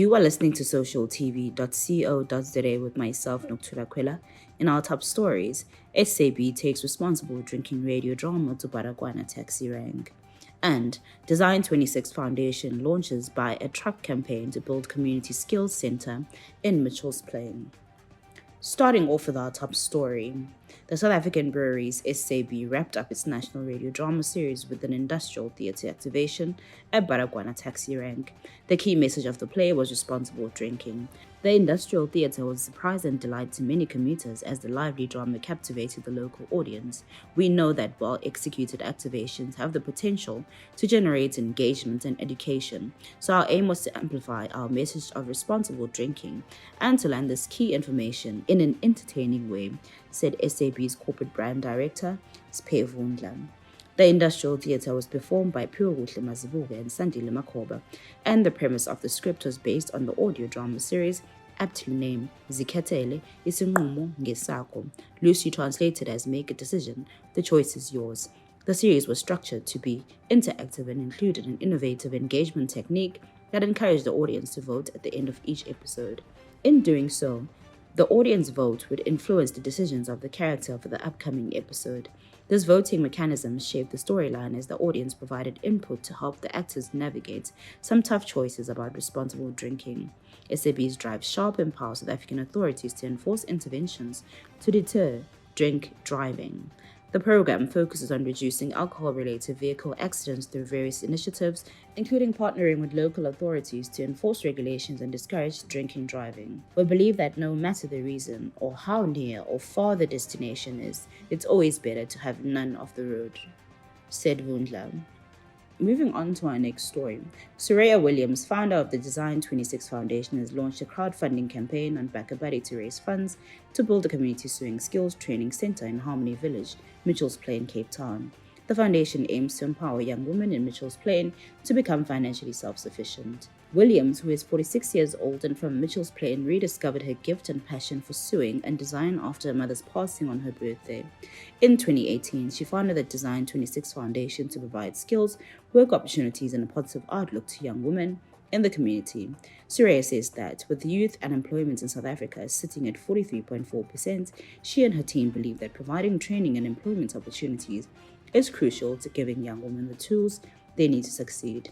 You are listening to socialtv.co.za with myself, Nokuthula Khwela. In our top stories, SAB takes responsible drinking radio drama to Baragwanath taxi rank. And Design26 Foundation launches Buy a Truck campaign to build community skills center in Mitchell's Plain. Starting off with our top story, the South African Breweries SAB wrapped up its national radio drama series with an industrial theatre activation at Baragwanath taxi rank. The key message of the play was responsible drinking. The industrial theatre was a surprise and delight to many commuters as the lively drama captivated the local audience. We know that well-executed activations have the potential to generate engagement and education, so our aim was to amplify our message of responsible drinking and to land this key information in an entertaining way, said SAB's corporate brand director, Vundla. The industrial theatre was performed by Puruguhle Mazibuke and Sandile Makhoba, and the premise of the script was based on the audio drama series aptly named Zikhethele Isinqumo Ngesakho, loosely translated as Make a Decision, the choice is yours. The series was structured to be interactive and included an innovative engagement technique that encouraged the audience to vote at the end of each episode. In doing so, the audience vote would influence the decisions of the character for the upcoming episode. This voting mechanism shaped the storyline as the audience provided input to help the actors navigate some tough choices about responsible drinking. SAB's drive sharp empowers South African authorities to enforce interventions to deter drink driving. The program focuses on reducing alcohol-related vehicle accidents through various initiatives, including partnering with local authorities to enforce regulations and discourage drinking driving. We believe that no matter the reason or how near or far the destination is, it's always better to have none of the road, said Vundla. Moving on to our next story, Soraya Williams, founder of the Design26 Foundation, has launched a crowdfunding campaign on BackaBuddy to raise funds to build a community sewing skills training center in Harmony Village, Mitchell's Plain, Cape Town. The foundation aims to empower young women in Mitchell's Plain to become financially self-sufficient. Williams, who is 46 years old and from Mitchell's Plain, rediscovered her gift and passion for sewing and design after her mother's passing on her birthday. In 2018, she founded the Design26 Foundation to provide skills, work opportunities, and a positive outlook to young women in the community. Soraya says that with youth unemployment in South Africa sitting at 43.4%, she and her team believe that providing training and employment opportunities is crucial to giving young women the tools they need to succeed.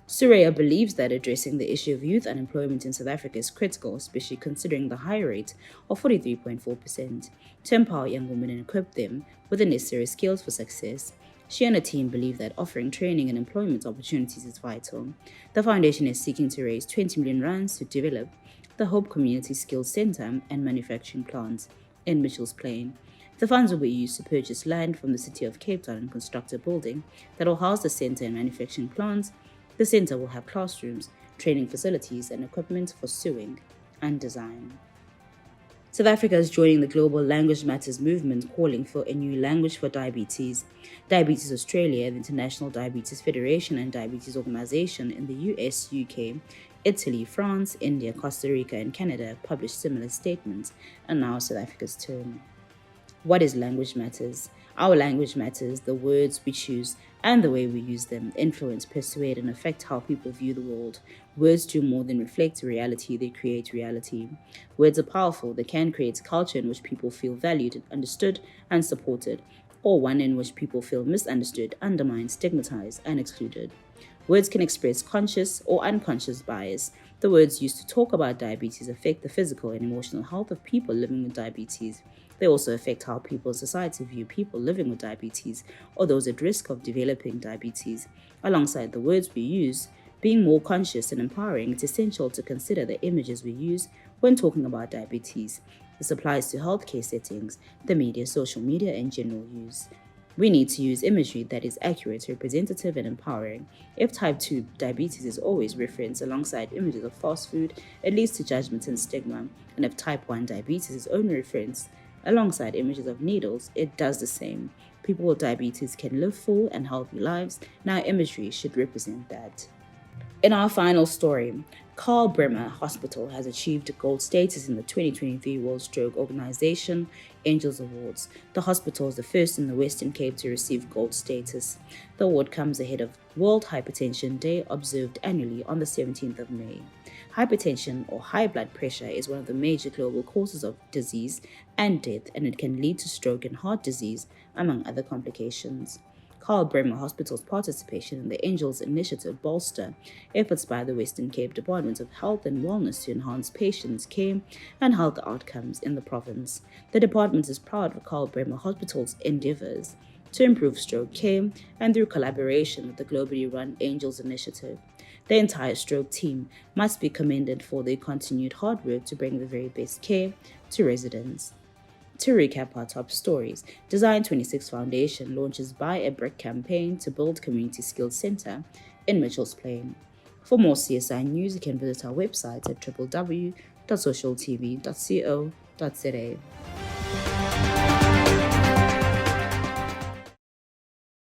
Soraya believes that addressing the issue of youth unemployment in South Africa is critical, especially considering the high rate of 43.4%, to empower young women and equip them with the necessary skills for success. She and her team believe that offering training and employment opportunities is vital. The foundation is seeking to raise 20 million rands to develop the Hope Community Skills Center and manufacturing plants in Mitchell's Plain. The funds will be used to purchase land from the city of Cape Town and construct a building that will house the center and manufacturing plants. The center will have classrooms, training facilities, and equipment for sewing and design. South Africa is joining the global Language Matters movement, calling for a new language for diabetes. Diabetes Australia, the International Diabetes Federation and Diabetes Organization in the US, UK, Italy, France, India, Costa Rica, and Canada published similar statements, and now South Africa's turn. What is language matters? Our language matters. The words we choose and the way we use them influence, persuade, and affect how people view the world. Words do more than reflect reality, they create reality. Words are powerful. They can create a culture in which people feel valued, understood, and supported, or one in which people feel misunderstood, undermined, stigmatized, and excluded. Words can express conscious or unconscious bias. The words used to talk about diabetes affect the physical and emotional health of people living with diabetes. They also affect how people in society view people living with diabetes or those at risk of developing diabetes. Alongside the words we use, being more conscious and empowering, it's essential to consider the images we use when talking about diabetes. This applies to healthcare settings, the media, social media, and general use. We need to use imagery that is accurate, representative, and empowering. If type 2 diabetes is always referenced alongside images of fast food, it leads to judgment and stigma. And if type 1 diabetes is only referenced alongside images of needles, it does the same. People with diabetes can live full and healthy lives. Now imagery should represent that. In our final story, Karl Bremer Hospital has achieved gold status in the 2023 World Stroke Organization Angels Awards. The hospital is the first in the Western Cape to receive gold status. The award comes ahead of World Hypertension Day, observed annually on the 17th of May. Hypertension or high blood pressure is one of the major global causes of disease and death, and it can lead to stroke and heart disease, among other complications. Karl Bremer Hospital's participation in the Angels Initiative bolster efforts by the Western Cape Department of Health and Wellness to enhance patients' care and health outcomes in the province. The department is proud of Karl Bremer Hospital's endeavors to improve stroke care and through collaboration with the globally run Angels Initiative. The entire stroke team must be commended for their continued hard work to bring the very best care to residents. To recap our top stories, Design26 Foundation launches Buy a Brick campaign to build Community Skills Center in Mitchell's Plain. For more CSI news, you can visit our website at www.socialtv.co.za.